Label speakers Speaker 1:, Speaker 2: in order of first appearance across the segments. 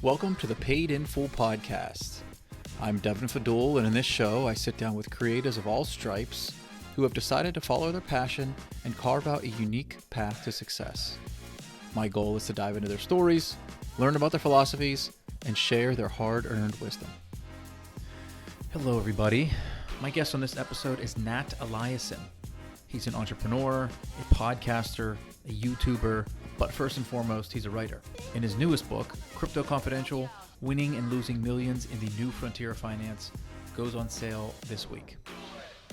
Speaker 1: Welcome to the Paid in Full podcast. I'm Devin Fadul, and in this show, I sit down with creators of all stripes who have decided to follow their passion and carve out a unique path to success. My goal is to dive into their stories, learn about their philosophies, and share their hard-earned wisdom. Hello, everybody. My guest on this episode is Nat Eliason. He's an entrepreneur, a podcaster, a YouTuber, but first and foremost, he's a writer. In his newest book, Crypto Confidential, Winning and Losing Millions in the New Frontier of Finance, goes on sale this week.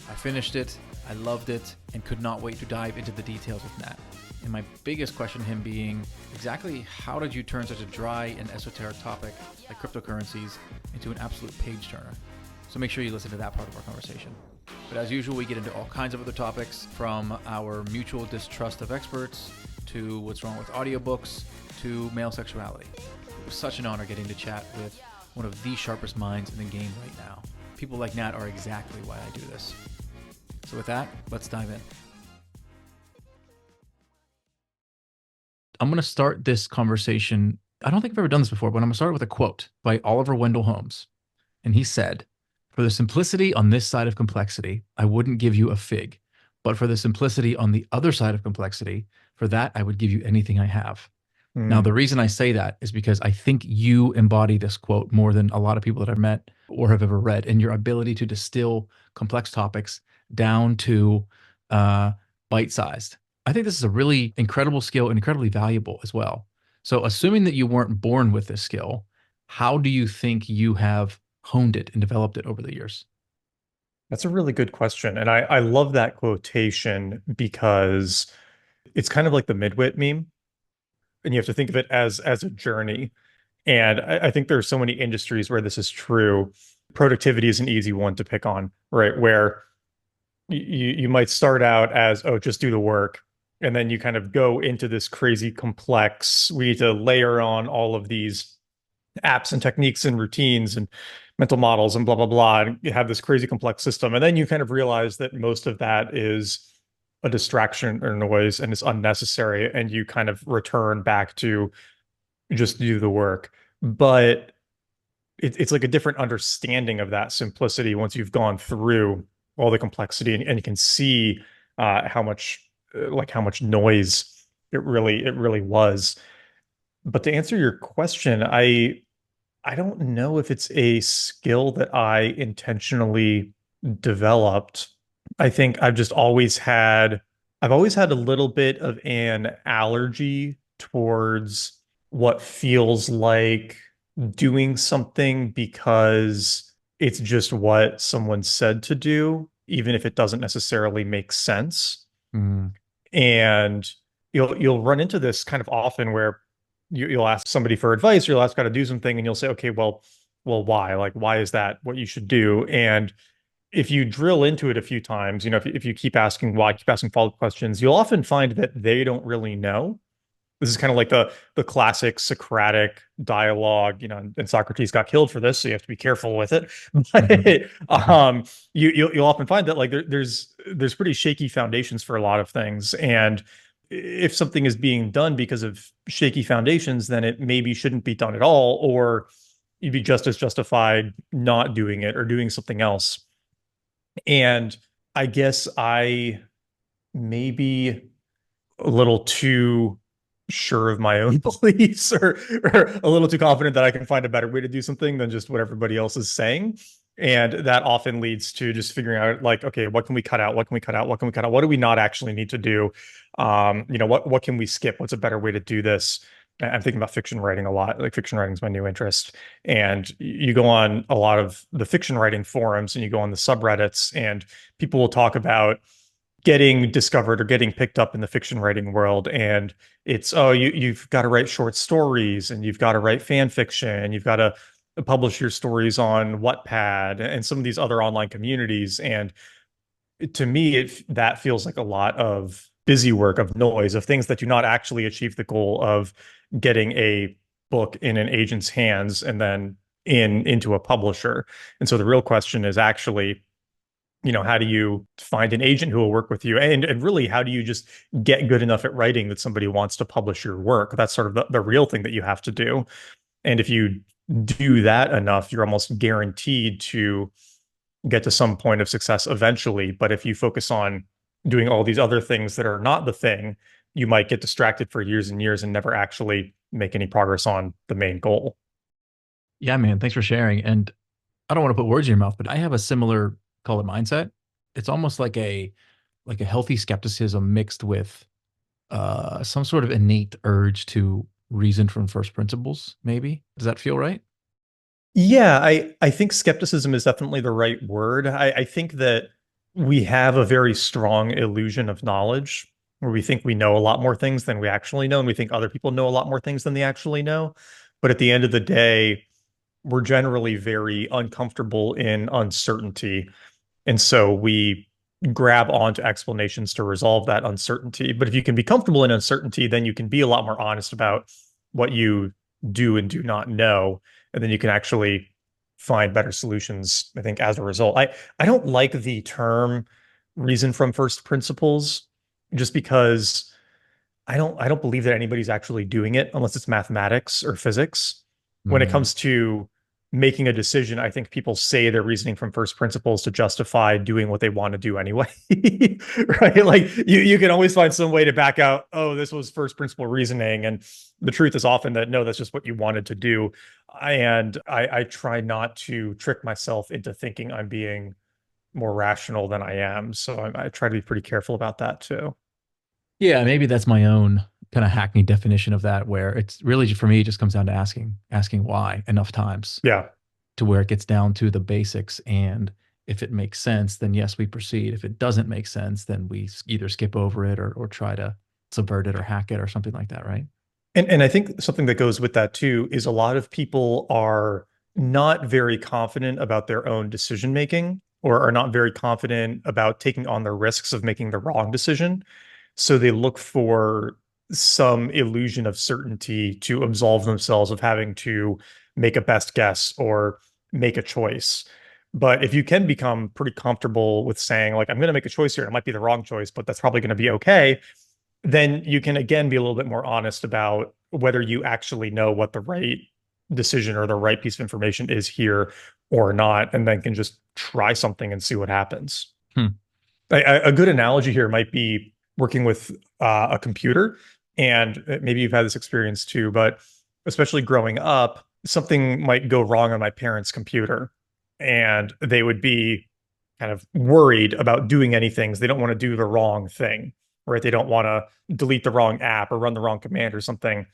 Speaker 1: I finished it, I loved it, and could not wait to dive into the details with Nat. And my biggest question to him being, exactly how did you turn such a dry and esoteric topic like cryptocurrencies into an absolute page turner? So make sure you listen to that part of our conversation. But as usual, we get into all kinds of other topics, from our mutual distrust of experts, to what's wrong with audiobooks, to male sexuality. It was such an honor getting to chat with one of the sharpest minds in the game right now. People like Nat are exactly why I do this. So with that, let's dive in. I'm going to start this conversation. I don't think I've ever done this before, but I'm going to start with a quote by Oliver Wendell Holmes. And he said, "For the simplicity on this side of complexity, I wouldn't give you a fig. But for the simplicity on the other side of complexity, for that, I would give you anything I have." Now, the reason I say that is because I think you embody this quote more than a lot of people that I've met or have ever read, and your ability to distill complex topics down to bite-sized. I think this is a really incredible skill and incredibly valuable as well. So assuming that you weren't born with this skill, how do you think you have honed it and developed it over the years?
Speaker 2: That's a really good question. And I love that quotation because it's kind of like the midwit meme. And you have to think of it as a journey. And I think there are so many industries where this is true. Productivity is an easy one to pick on, right? Where you might start out as, oh, just do the work. And then you kind of go into this crazy complex, we need to layer on all of these apps and techniques and routines and mental models and blah, blah, blah. And you have this crazy complex system. And then you kind of realize that most of that is a distraction or noise and it's unnecessary. And you kind of return back to just do the work. But it's like a different understanding of that simplicity once you've gone through all the complexity and you can see how much noise it really was. But to answer your question, I don't know if it's a skill that I intentionally developed. I think I've always had a little bit of an allergy towards what feels like doing something because it's just what someone said to do, even if it doesn't necessarily make sense.
Speaker 1: Mm.
Speaker 2: And you'll run into this kind of often where you'll ask somebody for advice, or you'll ask how to do something, and you'll say, okay, well, why? Like, why is that what you should do? And if you drill into it a few times, if you keep asking why, keep asking follow-up questions, you'll often find that they don't really know. This is kind of like the classic Socratic dialogue, and Socrates got killed for this, so you have to be careful with it. But you'll often find that like there's pretty shaky foundations for a lot of things, and if something is being done because of shaky foundations, then it maybe shouldn't be done at all, or you'd be just as justified not doing it or doing something else. And I guess I maybe a little too sure of my own beliefs, or a little too confident that I can find a better way to do something than just what everybody else is saying. And that often leads to just figuring out like, okay, what can we cut out? What can we cut out? What can we cut out? What do we not actually need to do? What can we skip? What's a better way to do this? I'm thinking about fiction writing a lot. Like fiction writing is my new interest. And you go on a lot of the fiction writing forums and you go on the subreddits and people will talk about getting discovered or getting picked up in the fiction writing world. And it's, oh, you've got to write short stories and you've got to write fan fiction and you've got to publish your stories on Wattpad and some of these other online communities. And to me, that feels like a lot of busy work, of noise, of things that do not actually achieve the goal of getting a book in an agent's hands and then into a publisher. And so the real question is actually, how do you find an agent who will work with you? And really, how do you just get good enough at writing that somebody wants to publish your work? That's sort of the real thing that you have to do. And if you do that enough, you're almost guaranteed to get to some point of success eventually. But if you focus on doing all these other things that are not the thing, you might get distracted for years and years and never actually make any progress on the main goal.
Speaker 1: Yeah, man. Thanks for sharing. And I don't want to put words in your mouth, but I have a similar, call it mindset. It's almost like a healthy skepticism mixed with some sort of innate urge to reason from first principles, maybe. Does that feel right?
Speaker 2: Yeah, I think skepticism is definitely the right word. I think that we have a very strong illusion of knowledge where we think we know a lot more things than we actually know, and we think other people know a lot more things than they actually know. But at the end of the day, we're generally very uncomfortable in uncertainty. And so we grab onto explanations to resolve that uncertainty. But if you can be comfortable in uncertainty, then you can be a lot more honest about what you do and do not know. And then you can actually find better solutions, I think, as a result. I don't like the term reason from first principles just because I don't believe that anybody's actually doing it unless it's mathematics or physics. When it
Speaker 1: Mm.
Speaker 2: comes to making a decision, I think people say they're reasoning from first principles to justify doing what they want to do anyway. Right? Like you can always find some way to back out, oh, this was first principle reasoning. And the truth is often that no, that's just what you wanted to do. And I try not to trick myself into thinking I'm being more rational than I am. So I try to be pretty careful about that too.
Speaker 1: Yeah, maybe that's my own kind of hackney definition of that, where it's really for me, it just comes down to asking why enough times
Speaker 2: Yeah.
Speaker 1: to where it gets down to the basics. And if it makes sense, then yes, we proceed. If it doesn't make sense, then we either skip over it or try to subvert it or hack it or something like that, right?
Speaker 2: And I think something that goes with that too is a lot of people are not very confident about their own decision making or are not very confident about taking on the risks of making the wrong decision. So they look for some illusion of certainty to absolve themselves of having to make a best guess or make a choice. But if you can become pretty comfortable with saying, like, I'm going to make a choice here, it might be the wrong choice, but that's probably going to be okay, then you can again be a little bit more honest about whether you actually know what the right decision or the right piece of information is here or not, and then can just try something and see what happens.
Speaker 1: Hmm.
Speaker 2: A good analogy here might be working with a computer, and maybe you've had this experience too, but especially growing up, something might go wrong on my parents' computer, and they would be kind of worried about doing anything. They don't want to do the wrong thing, right? They don't want to delete the wrong app or run the wrong command or something.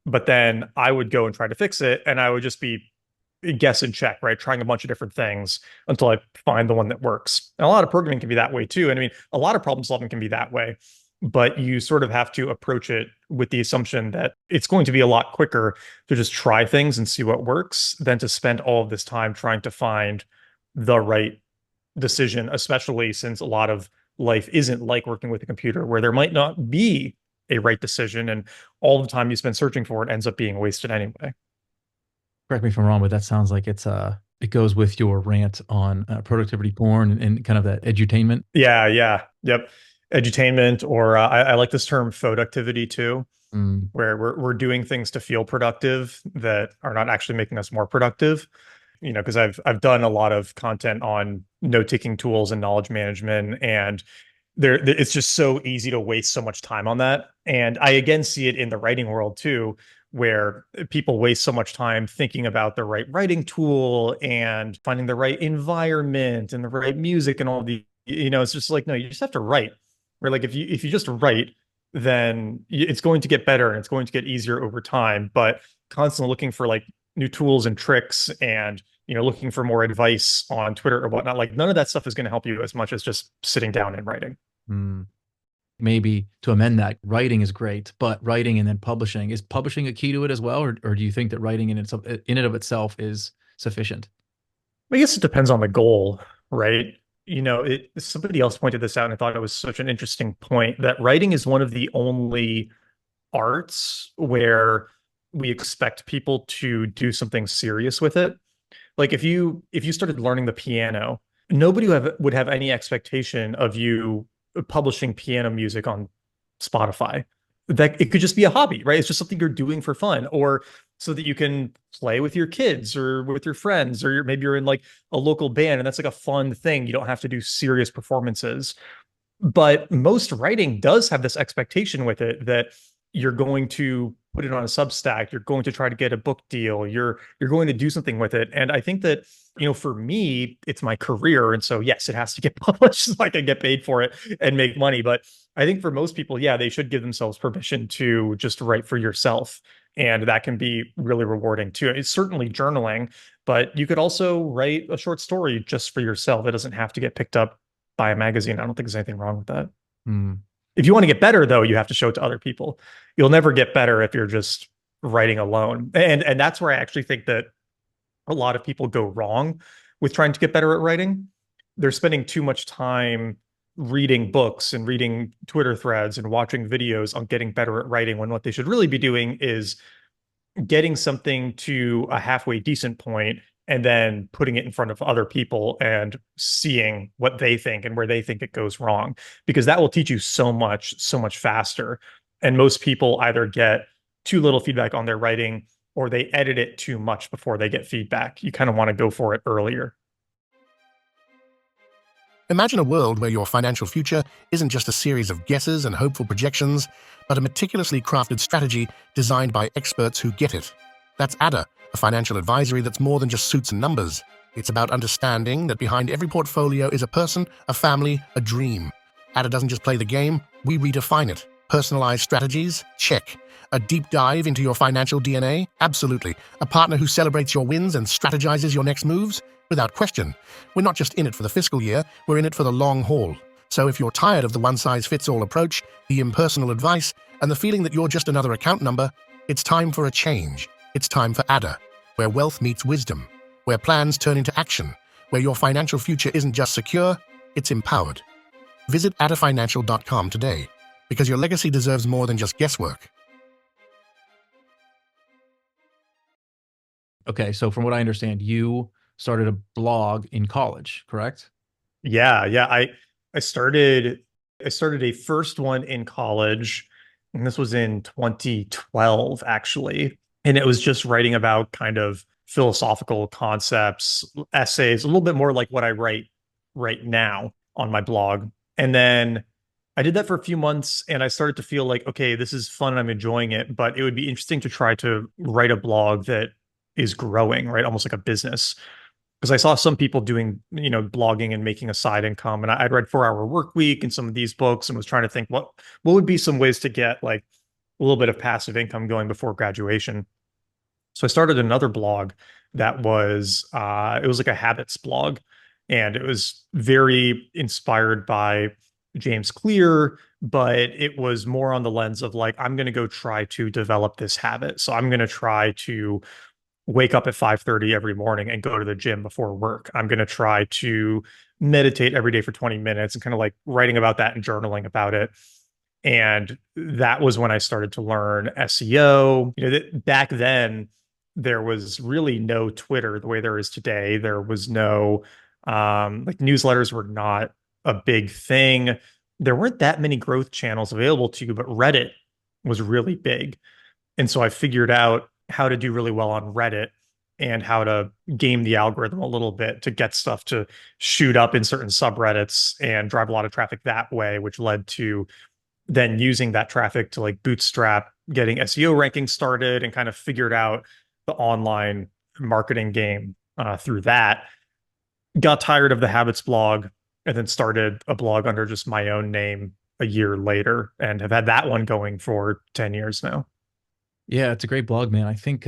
Speaker 2: But then I would go and try to fix it, and I would just be guess and check, right? Trying a bunch of different things until I find the one that works. And a lot of programming can be that way too. And I mean, a lot of problem solving can be that way, but you sort of have to approach it with the assumption that it's going to be a lot quicker to just try things and see what works than to spend all of this time trying to find the right decision, especially since a lot of life isn't like working with a computer where there might not be a right decision and all the time you spend searching for it ends up being wasted anyway.
Speaker 1: Correct me if I'm wrong, but that sounds like it goes with your rant on productivity porn and kind of that edutainment.
Speaker 2: Yeah, yeah, yep. Edutainment, or I like this term productivity too,
Speaker 1: Mm.
Speaker 2: where we're doing things to feel productive that are not actually making us more productive. You know, because I've done a lot of content on note-taking tools and knowledge management, and it's just so easy to waste so much time on that. And I again see it in the writing world too, where people waste so much time thinking about the right writing tool and finding the right environment and the right music and all the, it's just like, no, you just have to write. Where like if you just write, then it's going to get better and it's going to get easier over time. But constantly looking for like new tools and tricks and looking for more advice on Twitter or whatnot, like none of that stuff is going to help you as much as just sitting down and writing.
Speaker 1: Mm. Maybe to amend that, writing is great, but writing and then publishing, is publishing a key to it as well, or do you think that writing in and of itself is sufficient?
Speaker 2: I guess it depends on the goal, right? Somebody else pointed this out, and I thought it was such an interesting point that writing is one of the only arts where we expect people to do something serious with it. Like if you started learning the piano, nobody would have any expectation of you publishing piano music on Spotify. that it could just be a hobby, right? It's just something you're doing for fun, or so that you can play with your kids or with your friends, or maybe you're in like a local band and that's like a fun thing. You don't have to do serious performances. But most writing does have this expectation with it that you're going to put it on a Substack, you're going to try to get a book deal, you're going to do something with it. And I think that, for me, it's my career. And so yes, it has to get published so I can get paid for it and make money. But I think for most people, yeah, they should give themselves permission to just write for yourself. And that can be really rewarding too. It's certainly journaling, but you could also write a short story just for yourself. It doesn't have to get picked up by a magazine. I don't think there's anything wrong with that.
Speaker 1: Hmm.
Speaker 2: If you want to get better, though, you have to show it to other people. You'll never get better if you're just writing alone. And that's where I actually think that a lot of people go wrong with trying to get better at writing. They're spending too much time reading books and reading Twitter threads and watching videos on getting better at writing, when what they should really be doing is getting something to a halfway decent point and then putting it in front of other people and seeing what they think and where they think it goes wrong, because that will teach you so much faster. And most people either get too little feedback on their writing or they edit it too much before they get feedback. You kind of want to go for it earlier.
Speaker 3: Imagine a world where your financial future isn't just a series of guesses and hopeful projections, but a meticulously crafted strategy designed by experts who get it. That's ADA, a financial advisory that's more than just suits and numbers. It's about understanding that behind every portfolio is a person, a family, a dream. ADA doesn't just play the game, we redefine it. Personalized strategies? Check. A deep dive into your financial DNA? Absolutely. A partner who celebrates your wins and strategizes your next moves? Without question. We're not just in it for the fiscal year, we're in it for the long haul. So if you're tired of the one-size-fits-all approach, the impersonal advice, and the feeling that you're just another account number, it's time for a change. It's time for ADA, where wealth meets wisdom, where plans turn into action, where your financial future isn't just secure, it's empowered. Visit adafinancial.com today, because your legacy deserves more than just guesswork.
Speaker 1: Okay, so from what I understand, you started a blog in college, correct?
Speaker 2: Yeah. I started a first one in college, and this was in 2012 actually. And it was just writing about kind of philosophical concepts, essays, a little bit more like what I write right now on my blog. And then I did that for a few months and I started to feel like, okay, this is fun and I'm enjoying it, but it would be interesting to try to write a blog that is growing, right? Almost like a business. Because I saw some people doing, blogging and making a side income. And I'd read 4 Hour Work Week and some of these books and was trying to think what would be some ways to get like a little bit of passive income going before graduation. So I started another blog that was it was like a habits blog, and it was very inspired by James Clear, but it was more on the lens of like, I'm going to go try to develop this habit. So I'm going to try to wake up at 5:30 every morning and go to the gym before work. I'm going to try to meditate every day for 20 minutes, and kind of like writing about that and journaling about it. And that was when I started to learn SEO. Back then, there was really no Twitter the way there is today. There was no, like, newsletters were not a big thing. There weren't that many growth channels available to you, but Reddit was really big. And so I figured out how to do really well on Reddit and how to game the algorithm a little bit to get stuff to shoot up in certain subreddits and drive a lot of traffic that way, which led to then using that traffic to like bootstrap getting SEO rankings started, and kind of figured out the online marketing game through that. Got tired of the habits blog and then started a blog under just my own name a year later, and have had that one going for 10 years now.
Speaker 1: Yeah, it's a great blog, man. I think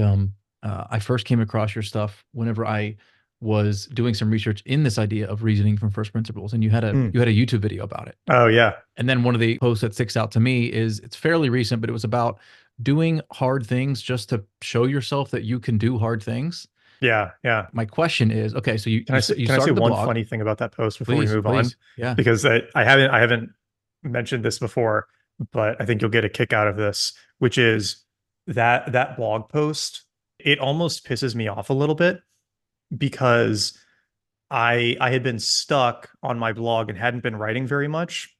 Speaker 1: I first came across your stuff whenever I was doing some research in this idea of reasoning from first principles, and
Speaker 2: Mm.
Speaker 1: you had a YouTube video about it.
Speaker 2: Oh yeah.
Speaker 1: And then one of the posts that sticks out to me is it's fairly recent, but it was about doing hard things just to show yourself that you can do hard things.
Speaker 2: Yeah.
Speaker 1: My question is, okay, so
Speaker 2: Can I say,
Speaker 1: you
Speaker 2: can I say
Speaker 1: started the
Speaker 2: one
Speaker 1: blog.
Speaker 2: funny thing about that post before we
Speaker 1: Please,
Speaker 2: move on?
Speaker 1: please. Yeah.
Speaker 2: Because I haven't mentioned this before, but I think you'll get a kick out of this, which is that blog post. It almost pisses me off a little bit because I had been stuck on my blog and hadn't been writing very much.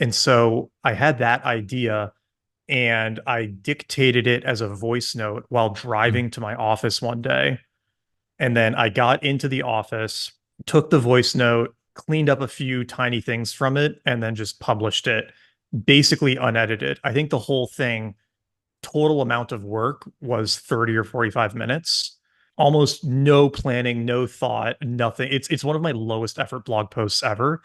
Speaker 2: And so I had that idea and I dictated it as a voice note while
Speaker 1: Mm.
Speaker 2: driving to my office one day. And then I got into the office, took the voice note, cleaned up a few tiny things from it, and then just published it basically unedited. I think the whole thing, total amount of work was 30 or 45 minutes. Almost no planning, no thought, nothing. It's one of my lowest effort blog posts ever,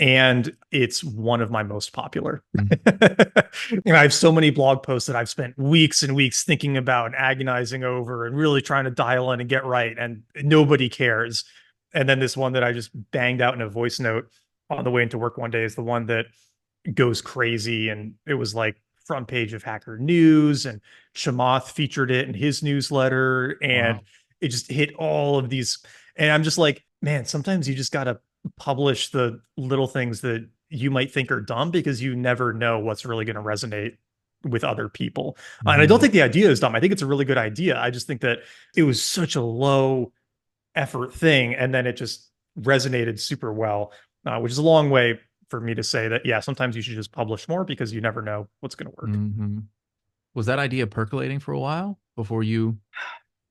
Speaker 2: and it's one of my most popular.
Speaker 1: Mm.
Speaker 2: I have so many blog posts that I've spent weeks and weeks thinking about and agonizing over and really trying to dial in and get right, and nobody cares. And then this one that I just banged out in a voice note on the way into work one day is the one that goes crazy. And it was like front page of Hacker News, and Chamath featured it in his newsletter. And
Speaker 1: Wow.
Speaker 2: it just hit all of these. And I'm just like, man, sometimes you just got to publish the little things that you might think are dumb because you never know what's really going to resonate with other people. And I don't
Speaker 1: Mhm.
Speaker 2: think the idea is dumb. I think it's a really good idea. I just think that it was such a low effort thing. And then it just resonated super well, which is a long way for me to say that, yeah, sometimes you should just publish more because you never know what's going to work.
Speaker 1: Mhm. Was that idea percolating for a while before you?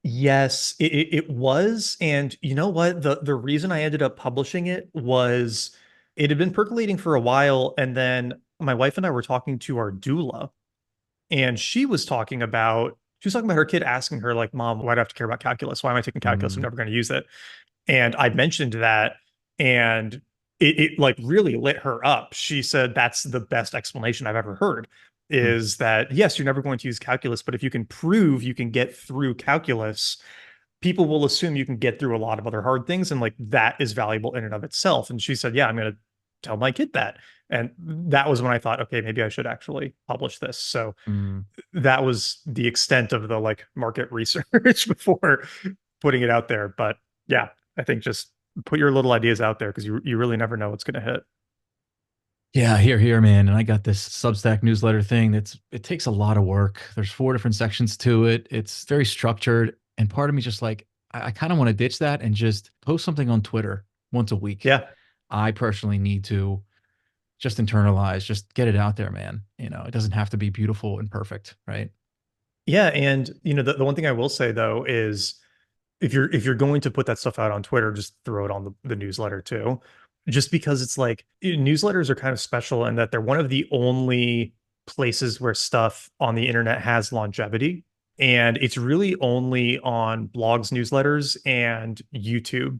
Speaker 2: Yes, it was. And you know what? The reason I ended up publishing it was it had been percolating for a while. And then my wife and I were talking to our doula, and she was talking about her kid asking her, like, Mom, why do I have to care about calculus? Why am I taking calculus? I'm
Speaker 1: Mm.
Speaker 2: never going to use it. And I mentioned that, and it like really lit her up. She said that's the best explanation I've ever heard,
Speaker 1: Mm.
Speaker 2: is that yes, you're never going to use calculus, but if you can prove you can get through calculus, people will assume you can get through a lot of other hard things, and like that is valuable in and of itself. And she said, yeah, I'm going to tell my kid that. And that was when I thought, okay, maybe I should actually publish this. So
Speaker 1: Mm.
Speaker 2: that was the extent of the like market research before putting it out there. But yeah, I think just put your little ideas out there because you really never know what's going to hit.
Speaker 1: Yeah, here, man. And I got this Substack newsletter thing it takes a lot of work. There's 4 different sections to it. It's very structured. And part of me just like, I kind of want to ditch that and just post something on Twitter once a week.
Speaker 2: Yeah.
Speaker 1: I personally need to just internalize, just get it out there, man. It doesn't have to be beautiful and perfect, right?
Speaker 2: Yeah. And the one thing I will say though is if you're going to put that stuff out on Twitter, just throw it on the newsletter too. Just because it's like newsletters are kind of special in that they're one of the only places where stuff on the internet has longevity. And it's really only on blogs, newsletters, and YouTube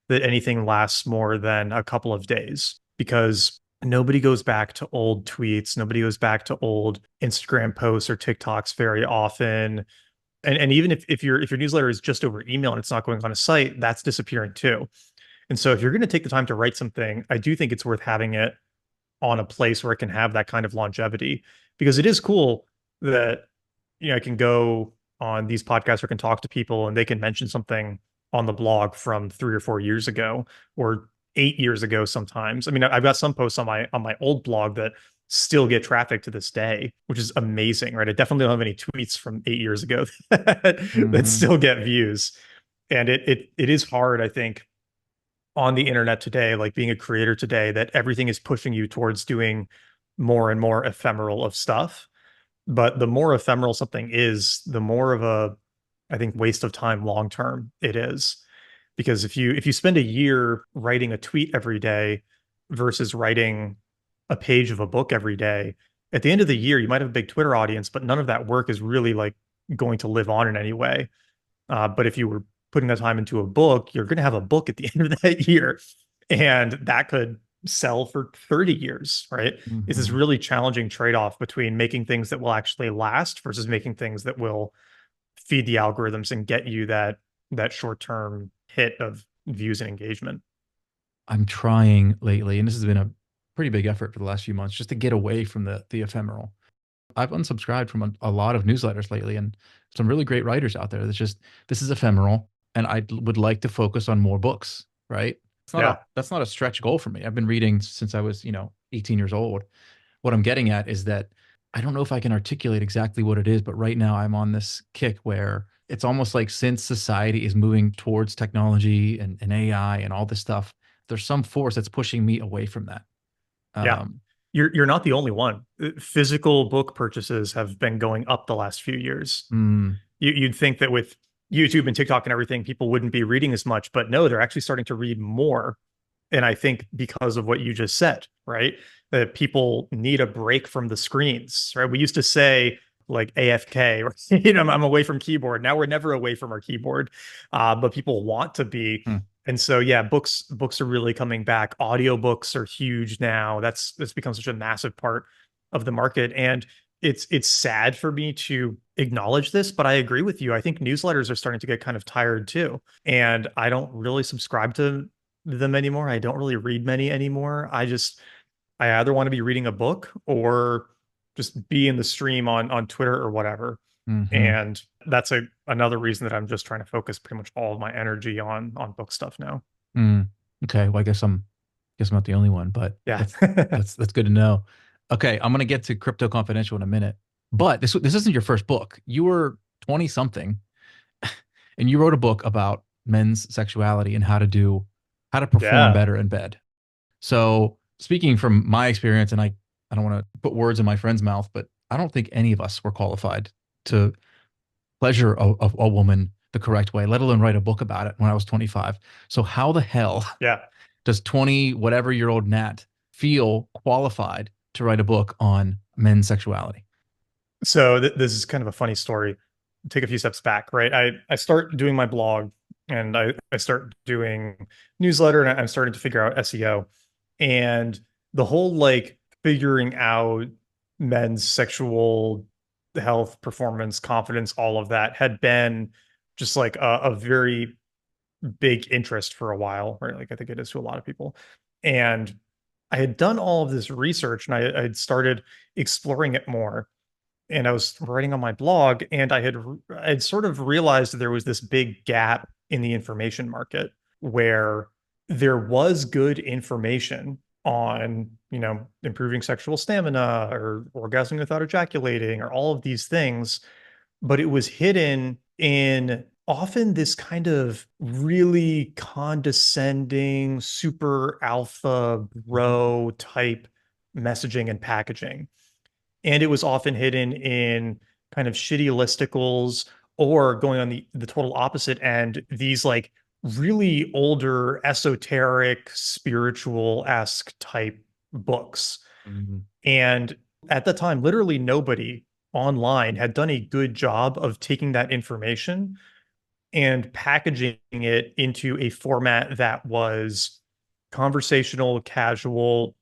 Speaker 2: that anything lasts more than a couple of days, because nobody goes back to old tweets, nobody goes back to old Instagram posts or TikToks very often. And even if your newsletter is just over email and it's not going on a site, that's disappearing too. And so if you're going to take the time to write something, I do think it's worth having it on a place where it can have that kind of longevity, because it is cool that I can go on these podcasts or can talk to people and they can mention something on the blog from 3 or 4 years ago or 8 years ago sometimes. I mean, I've got some posts on my old blog that still get traffic to this day, which is amazing, right? I definitely don't have any tweets from 8 years ago that
Speaker 1: Hmm.
Speaker 2: still get views. And it is hard, I think, on the internet today, like being a creator today, that everything is pushing you towards doing more and more ephemeral of stuff. But the more ephemeral something is, the more of a, I think, waste of time long term it is. Because if you spend a year writing a tweet every day versus writing a page of a book every day, at the end of the year, you might have a big Twitter audience, but none of that work is really like going to live on in any way. But if you were putting that time into a book, you're going to have a book at the end of that year, and that could sell for 30 years, right? It's this
Speaker 1: Hmm.
Speaker 2: really challenging trade-off between making things that will actually last versus making things that will feed the algorithms and get you that short-term hit of views and engagement.
Speaker 1: I'm trying lately, and this has been a pretty big effort for the last few months, just to get away from the ephemeral. I've unsubscribed from a lot of newsletters lately, and some really great writers out there. That's just, this is ephemeral, and I would like to focus on more books. Right?
Speaker 2: Yeah.
Speaker 1: That's not a stretch goal for me. I've been reading since I was 18 years old. What I'm getting at is that I don't know if I can articulate exactly what it is, but right now I'm on this kick where it's almost like, since society is moving towards technology and AI and all this stuff, there's some force that's pushing me away from that.
Speaker 2: Yeah.
Speaker 1: Um,
Speaker 2: you're not the only one. Physical book purchases have been going up the last few years.
Speaker 1: Mm,
Speaker 2: You'd think that with YouTube and TikTok and everything, people wouldn't be reading as much, but no, they're actually starting to read more. And I think because of what you just said, right? That people need a break from the screens, right? We used to say like AFK, or, I'm away from keyboard. Now we're never away from our keyboard, but people want to be.
Speaker 1: hmm,
Speaker 2: And so, yeah, books are really coming back. Audiobooks are huge now. That's become such a massive part of the market. And it's sad for me to acknowledge this, but I agree with you. I think newsletters are starting to get kind of tired too. And I don't really subscribe to them anymore. I don't really read many anymore. I either want to be reading a book or just be in the stream on Twitter or whatever.
Speaker 1: hmm.
Speaker 2: And that's another reason that I'm just trying to focus pretty much all of my energy on book stuff now.
Speaker 1: Mm. Okay, well, I guess I'm not the only one, but
Speaker 2: Yeah.
Speaker 1: that's good to know. Okay, I'm gonna get to Crypto Confidential in a minute, but this isn't your first book. You were 20 something, and you wrote a book about men's sexuality and how to perform
Speaker 2: Yeah.
Speaker 1: better in bed. So speaking from my experience, and I don't want to put words in my friend's mouth, but I don't think any of us were qualified to pleasure a woman the correct way, let alone write a book about it when I was 25. So how the hell
Speaker 2: Yeah.
Speaker 1: does 20 whatever year old Nat feel qualified to write a book on men's sexuality?
Speaker 2: So this is kind of a funny story. Take a few steps back, right? I start doing my blog and I start doing newsletter and I'm starting to figure out SEO. And the whole like figuring out men's sexual health, performance, confidence, all of that had been just like a very big interest for a while, right? Like I think it is to a lot of people. And I had done all of this research and I had started exploring it more. And I was writing on my blog and I'd sort of realized that there was this big gap in the information market where there was good information on, improving sexual stamina or orgasming without ejaculating or all of these things, but it was hidden in often this kind of really condescending, super alpha bro type messaging and packaging. And it was often hidden in kind of shitty listicles or going on the total opposite end, these like really older, esoteric, spiritual-esque type books.
Speaker 1: Mhm.
Speaker 2: And at the time, literally nobody online had done a good job of taking that information and packaging it into a format that was conversational, casual,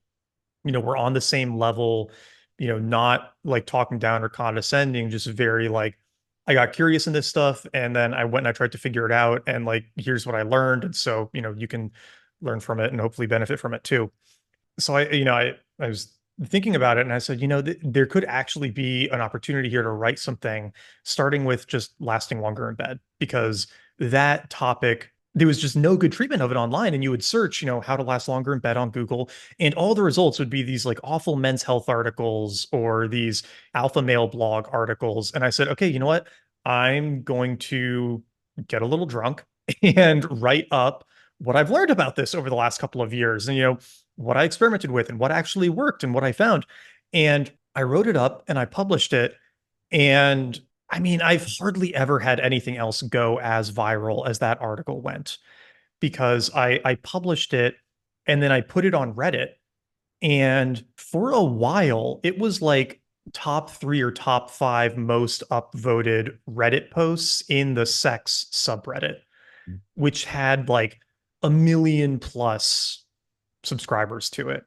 Speaker 2: we're on the same level, not like talking down or condescending, just very like, I got curious in this stuff and then I went and I tried to figure it out and like, here's what I learned. And so, you can learn from it and hopefully benefit from it too. So I was thinking about it and I said, there could actually be an opportunity here to write something starting with just lasting longer in bed because that topic there was just no good treatment of it online and you would search, how to last longer in bed on Google and all the results would be these like awful men's health articles or these alpha male blog articles and I said, okay, you know what? I'm going to get a little drunk and write up what I've learned about this over the last couple of years and what I experimented with and what actually worked and what I found. And I wrote it up and I published it. And I mean, I've hardly ever had anything else go as viral as that article went because I published it and then I put it on Reddit. And for a while, it was like top three or top five most upvoted Reddit posts in the sex subreddit, which had like a million plus subscribers to it.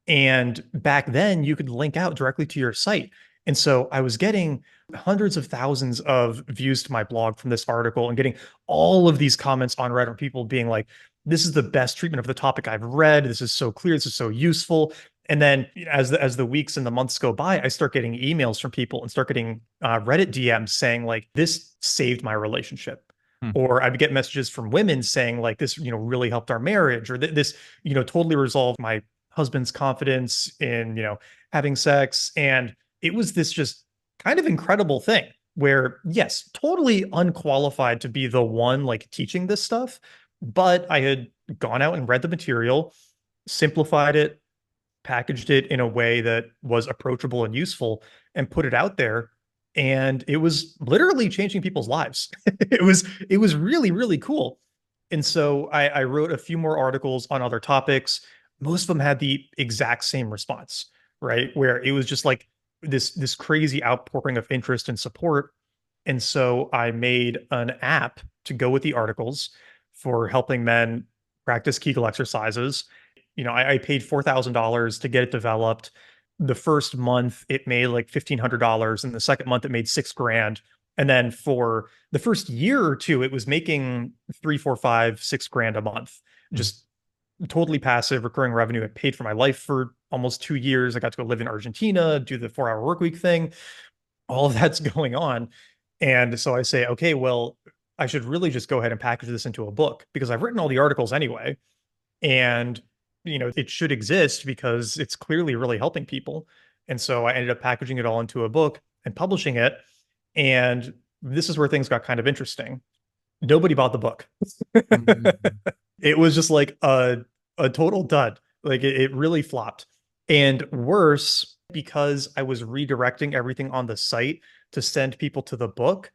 Speaker 2: And back then, you could link out directly to your site. And so I was getting hundreds of thousands of views to my blog from this article and getting all of these comments on Reddit, people being like, this is the best treatment of the topic I've read. This is so clear. This is so useful. And then as the weeks and the months go by, I start getting emails from people and start getting Reddit DMs saying like, this saved my relationship.
Speaker 1: Hmm.
Speaker 2: Or I'd get messages from women saying like this, really helped our marriage, or this, totally resolved my husband's confidence in, having sex. And it was this just kind of incredible thing where, yes, totally unqualified to be the one like teaching this stuff, but I had gone out and read the material, simplified it, packaged it in a way that was approachable and useful, and put it out there. And it was literally changing people's lives. It was really, really cool. And so I wrote a few more articles on other topics. Most of them had the exact same response, right? Where it was just like this crazy outpouring of interest and support. And so I made an app to go with the articles for helping men practice Kegel exercises. I paid $4,000 to get it developed. The first month it made like $1,500, and the second month it made 6 grand. And then for the first year or two, it was making 3, 4, 5, 6 grand a month. Just totally passive recurring revenue. It paid for my life for almost 2 years. I got to go live in Argentina, do the 4-hour work week thing. All of that's going on. And so I say, okay, well, I should really just go ahead and package this into a book because I've written all the articles anyway. And, it should exist because it's clearly really helping people. And so I ended up packaging it all into a book and publishing it. And this is where things got kind of interesting. Nobody bought the book. It was just like a total dud. Like it really flopped. And worse, because I was redirecting everything on the site to send people to the book,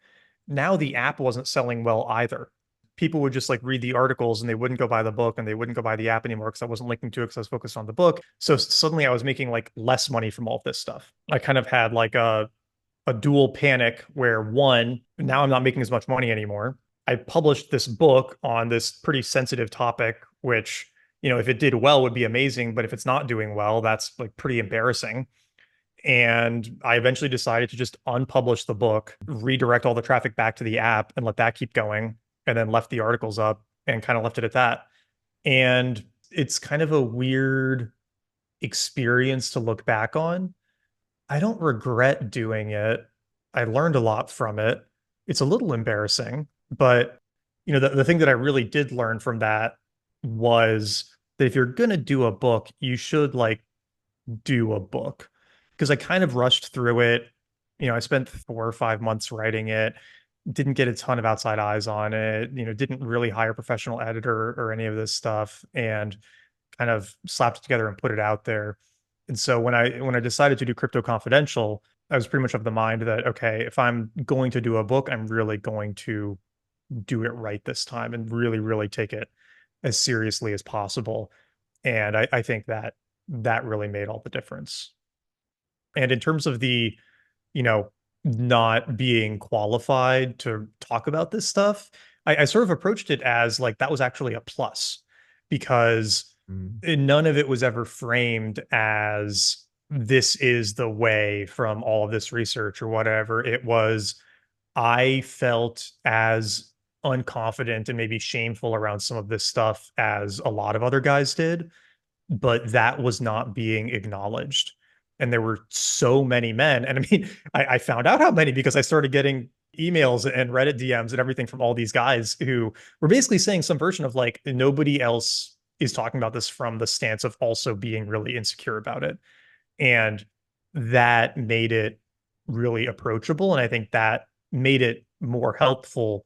Speaker 2: now the app wasn't selling well either. People would just like read the articles and they wouldn't go buy the book, and they wouldn't go buy the app anymore because I wasn't linking to it because I was focused on the book. So suddenly I was making like less money from all of this stuff. I kind of had like a dual panic where, one, now I'm not making as much money anymore. I published this book on this pretty sensitive topic, which, if it did well would be amazing, but if it's not doing well, that's like pretty embarrassing. And I eventually decided to just unpublish the book, redirect all the traffic back to the app and let that keep going, and then left the articles up and kind of left it at that. And it's kind of a weird experience to look back on. I don't regret doing it. I learned a lot from it. It's a little embarrassing, but the thing that I really did learn from that was that if you're going to do a book, you should like do a book, because I kind of rushed through it. I spent 4 or 5 months writing it, didn't get a ton of outside eyes on it, didn't really hire a professional editor or any of this stuff, and kind of slapped it together and put it out there. And so when I decided to do Crypto Confidential, I was pretty much of the mind that, okay, if I'm going to do a book, I'm really going to do it right this time and really, really take it as seriously as possible. And I think that really made all the difference. And in terms of the, not being qualified to talk about this stuff, I sort of approached it as like that was actually a plus, because none of it was ever framed as this is the way from all of this research or whatever. It was, I felt as unconfident and maybe shameful around some of this stuff as a lot of other guys did, but that was not being acknowledged. And there were so many men. And I mean, I found out how many because I started getting emails and Reddit DMs and everything from all these guys who were basically saying some version of like, nobody else is talking about this from the stance of also being really insecure about it. And that made it really approachable. And I think that made it more helpful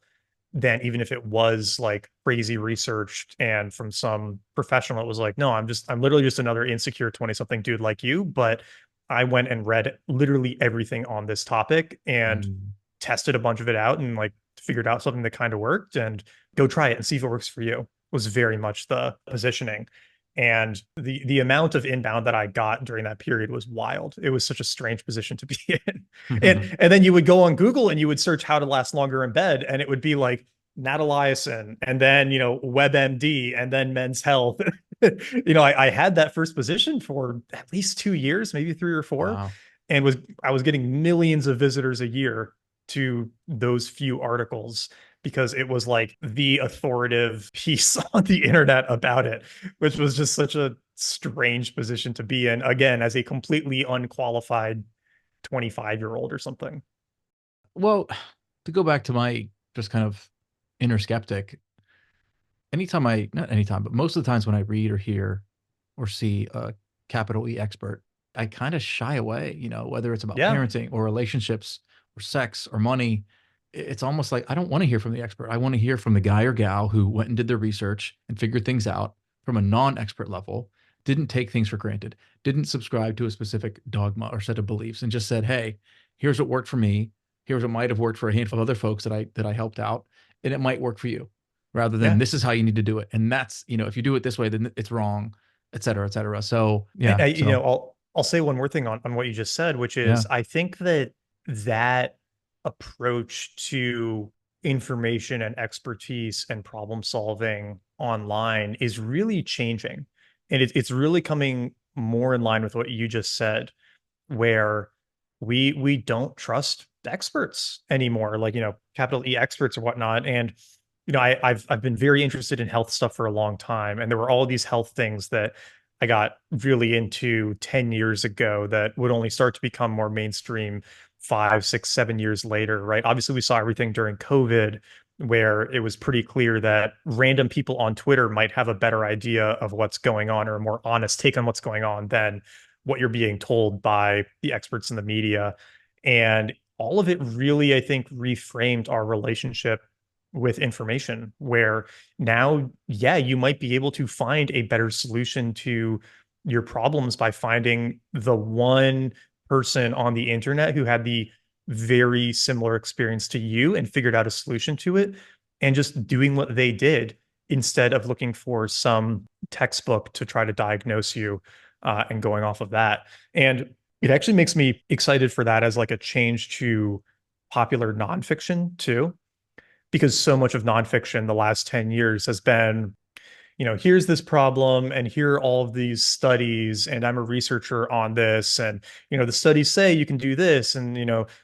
Speaker 2: than even if it was like crazy researched and from some professional. It was like, no, I'm literally just another insecure 20-something dude like you. But I went and read literally everything on this topic and tested a bunch of it out and like figured out something that kind of worked, and go try it and see if it works for you was very much the positioning. And the amount of inbound that I got during that period was wild. It was such a strange position to be in. And then you would go on Google and you would search how to last longer in bed, and it would be like Nat Eliason, and then WebMD, and then Men's Health. I had that first position for at least 2 years, maybe 3 or 4.
Speaker 1: Wow.
Speaker 2: And I was getting millions of visitors a year to those few articles, because it was like the authoritative piece on the internet about it, which was just such a strange position to be in, again, as a completely unqualified 25-year-old or something.
Speaker 1: Well, to go back to my just kind of inner skeptic, not anytime, but most of the times when I read or hear or see a capital E expert, I kind of shy away, whether it's about parenting or relationships or sex or money. It's almost like I don't want to hear from the expert. I want to hear from the guy or gal who went and did their research and figured things out from a non-expert level. didn't take things for granted, didn't subscribe to a specific dogma or set of beliefs, and just said, hey, here's what worked for me. Here's what might have worked for a handful of other folks that I helped out, and it might work for you, rather than
Speaker 2: Yeah.
Speaker 1: this is how you need to do it. And that's, if you do it this way, then it's wrong, et cetera, et cetera. So yeah. So
Speaker 2: I'll say one more thing on what you just said, which
Speaker 1: yeah.
Speaker 2: is I think that approach to information and expertise and problem solving online is really changing. And it's really coming more in line with what you just said, where we don't trust experts anymore, like, capital E experts or whatnot. And I've been very interested in health stuff for a long time, and there were all these health things that I got really into 10 years ago that would only start to become more mainstream 5, 6, 7 years later, right? Obviously, we saw everything during COVID where it was pretty clear that random people on Twitter might have a better idea of what's going on or a more honest take on what's going on than what you're being told by the experts in the media. And all of it really, I think, reframed our relationship with information, where now, yeah, you might be able to find a better solution to your problems by finding the one person on the internet who had the very similar experience to you and figured out a solution to it, and just doing what they did instead of looking for some textbook to try to diagnose you, and going off of that. And it actually makes me excited for that as like a change to popular nonfiction too, because so much of nonfiction the last 10 years has been, here's this problem and here are all of these studies, and I'm a researcher on this, and the studies say you can do this, and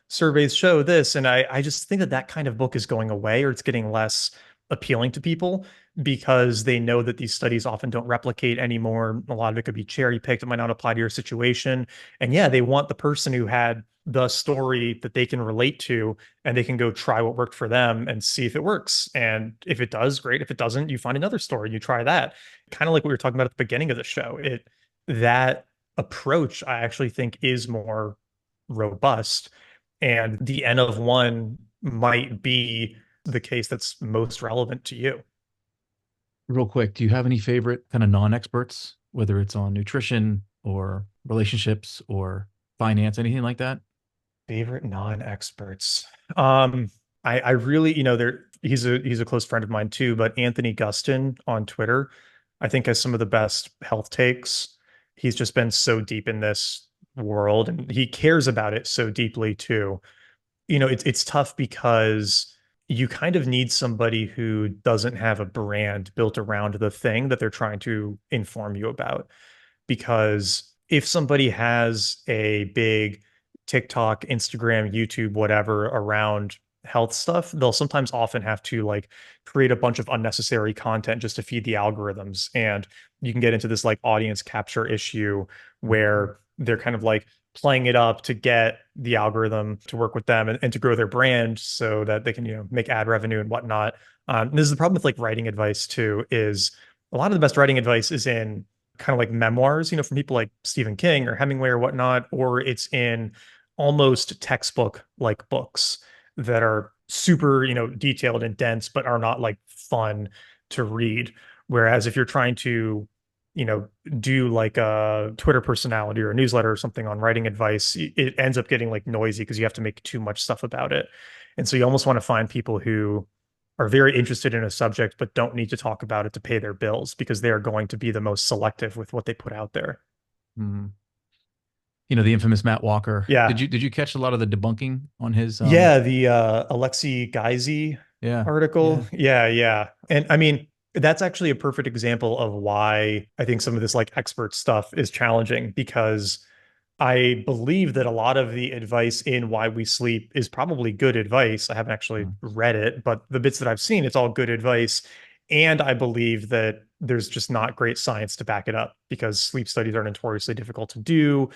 Speaker 2: surveys show this. And I just think that kind of book is going away, or it's getting less appealing to people, because they know that these studies often don't replicate anymore. A lot of it could be cherry picked. It might not apply to your situation. And yeah, they want the person who had the story that they can relate to, and they can go try what worked for them and see if it works. And if it does, great. If it doesn't, you find another story, you try that. Kind of like what we were talking about at the beginning of the show. That approach, I actually think, is more robust. And the N of one might be the case that's most relevant to you.
Speaker 1: Real quick, do you have any favorite kind of non-experts, whether it's on nutrition or relationships or finance, anything like that?
Speaker 2: Favorite non-experts. I really, he's a close friend of mine too, but Anthony Gustin on Twitter, I think, has some of the best health takes. He's just been so deep in this world, and he cares about it so deeply too. It's tough because you kind of need somebody who doesn't have a brand built around the thing that they're trying to inform you about. Because if somebody has a big TikTok, Instagram, YouTube, whatever around health stuff, they'll sometimes often have to like create a bunch of unnecessary content just to feed the algorithms. And you can get into this like audience capture issue where they're kind of like playing it up to get the algorithm to work with them, and to grow their brand so that they can, make ad revenue and whatnot. This is the problem with like writing advice too, is a lot of the best writing advice is in kind of like memoirs, from people like Stephen King or Hemingway or whatnot, or it's in almost textbook like books that are super, detailed and dense, but are not like fun to read. Whereas if you're trying to, do like a Twitter personality or a newsletter or something on writing advice, it ends up getting like noisy because you have to make too much stuff about it. And so you almost want to find people who are very interested in a subject, but don't need to talk about it to pay their bills, because they are going to be the most selective with what they put out there.
Speaker 1: Mhm. The infamous Matt Walker.
Speaker 2: Yeah.
Speaker 1: Did you catch a lot of the debunking on his?
Speaker 2: Yeah, the Alexi Geizy
Speaker 1: Yeah.
Speaker 2: article. Yeah. And I mean, that's actually a perfect example of why I think some of this like expert stuff is challenging, because I believe that a lot of the advice in Why We Sleep is probably good advice. I haven't actually read it, but the bits that I've seen, it's all good advice. And I believe that there's just not great science to back it up, because sleep studies are notoriously difficult to do.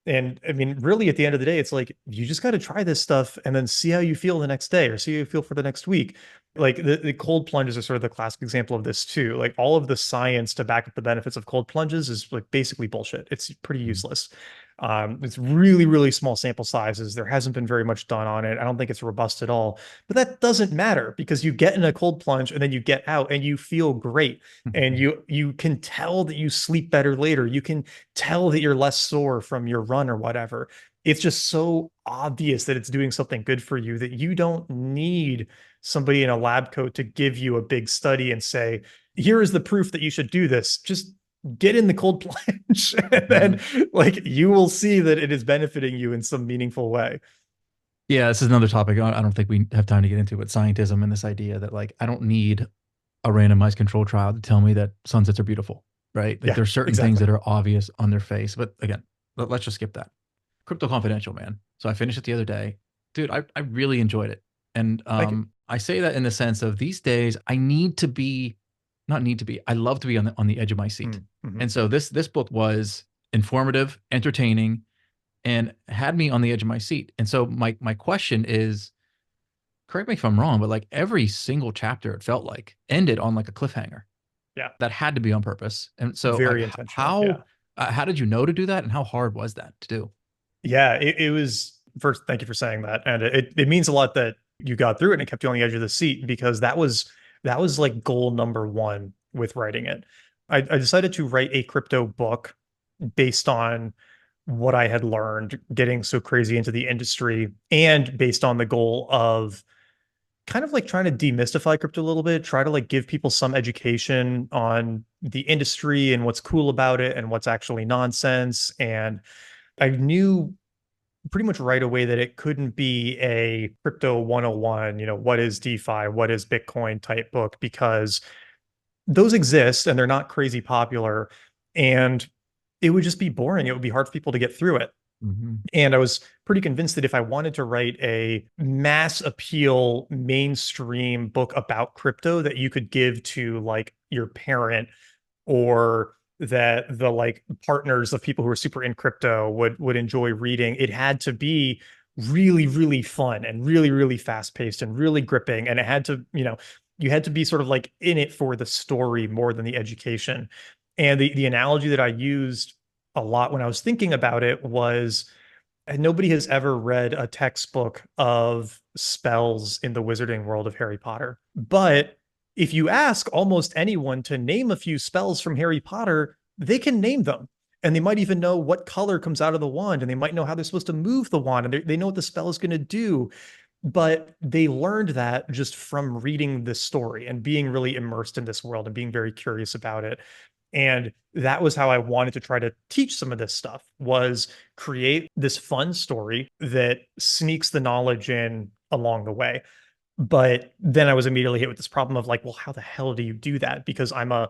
Speaker 2: And I mean, really, at the end of the day, it's like you just got to try this stuff and then see how you feel the next day, or see how you feel for the next week. Like the cold plunges are sort of the classic example of this too. Like all of the science to back up the benefits of cold plunges is like basically bullshit. It's pretty useless. It's really, really small sample sizes. There hasn't been very much done on it. I don't think it's robust at all, but that doesn't matter because you get in a cold plunge and then you get out and you feel great. And you can tell that you sleep better later. You can tell that you're less sore from your run or whatever. It's just so obvious that it's doing something good for you that you don't need somebody in a lab coat to give you a big study and say, here is the proof that you should do this. Just get in the cold plunge and then like you will see that it is benefiting you in some meaningful way.
Speaker 1: Yeah, this is another topic I don't think we have time to get into, but scientism and this idea that like I don't need a randomized control trial to tell me that sunsets are beautiful, right? Like
Speaker 2: Yeah,
Speaker 1: there's certain things that are obvious on their face. But again, let's just skip that. Crypto Confidential, man. So I finished it the other day. Dude, I really enjoyed it. And I say that in the sense of these days, I need to be, not need to be, I love to be on the edge of my seat. And so this book was informative, entertaining, and had me on the edge of my seat. And so my question is, correct me if I'm wrong, but like every single chapter, it felt like ended on like a cliffhanger.
Speaker 2: Yeah.
Speaker 1: That had to be on purpose. And so
Speaker 2: Very intentional.
Speaker 1: How did you know to do that? And how hard was that to do?
Speaker 2: Yeah, it was first, thank you for saying that. And it means a lot that you got through it and it kept you on the edge of the seat because that was like goal number one with writing it. I decided to write a crypto book based on what I had learned getting so crazy into the industry and based on the goal of kind of like trying to demystify crypto a little bit, try to like give people some education on the industry and what's cool about it and what's actually nonsense. And I knew pretty much right away that it couldn't be a crypto 101, what is DeFi, what is Bitcoin type book, because those exist and they're not crazy popular. And it would just be boring. It would be hard for people to get through it. And I was pretty convinced that if I wanted to write a mass appeal mainstream book about crypto that you could give to like your parent or that the like partners of people who are super in crypto would enjoy reading, it had to be really, really fun and really, really fast paced and really gripping. And it had to, you had to be sort of like in it for the story more than the education. And the analogy that I used a lot when I was thinking about it was nobody has ever read a textbook of spells in the wizarding world of Harry Potter. But if you ask almost anyone to name a few spells from Harry Potter, they can name them. And they might even know what color comes out of the wand, and they might know how they're supposed to move the wand, and they know what the spell is going to do. But they learned that just from reading this story and being really immersed in this world and being very curious about it. And that was how I wanted to try to teach some of this stuff, was create this fun story that sneaks the knowledge in along the way. But then I was immediately hit with this problem of like, well, how the hell do you do that? Because I'm a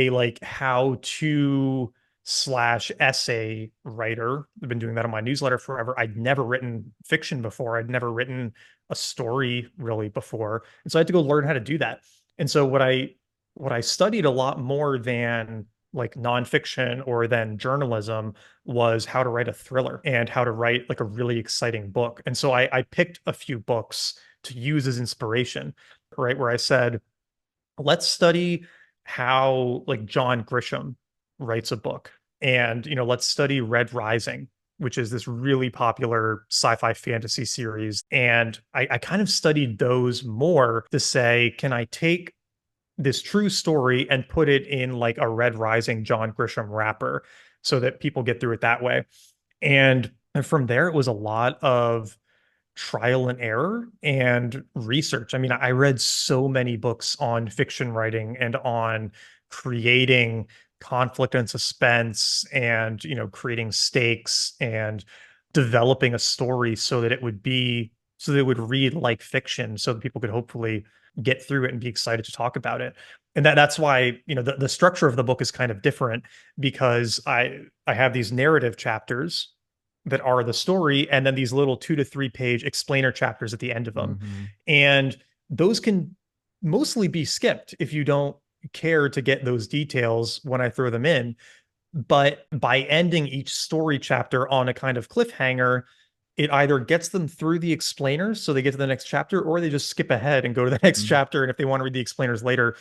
Speaker 2: like how to slash essay writer. I've been doing that on my newsletter forever. I'd never written fiction before. I'd never written a story really before. And so I had to go learn how to do that. And so what I studied a lot more than like nonfiction or than journalism was how to write a thriller and how to write like a really exciting book. And so I picked a few books to use as inspiration, right? Where I said, let's study how like John Grisham writes a book. And, let's study Red Rising, which is this really popular sci-fi fantasy series. And I kind of studied those more to say, can I take this true story and put it in like a Red Rising John Grisham wrapper so that people get through it that way? And from there, it was a lot of trial and error and research. I mean, I read so many books on fiction writing and on creating conflict and suspense and, creating stakes and developing a story so that it would read like fiction so that people could hopefully get through it and be excited to talk about it. And that's why, the structure of the book is kind of different because I have these narrative chapters that are the story, and then these little 2 to 3 page explainer chapters at the end of them. And those can mostly be skipped if you don't care to get those details when I throw them in. But by ending each story chapter on a kind of cliffhanger, it either gets them through the explainers so they get to the next chapter, or they just skip ahead and go to the next chapter. And if they want to read the explainers later,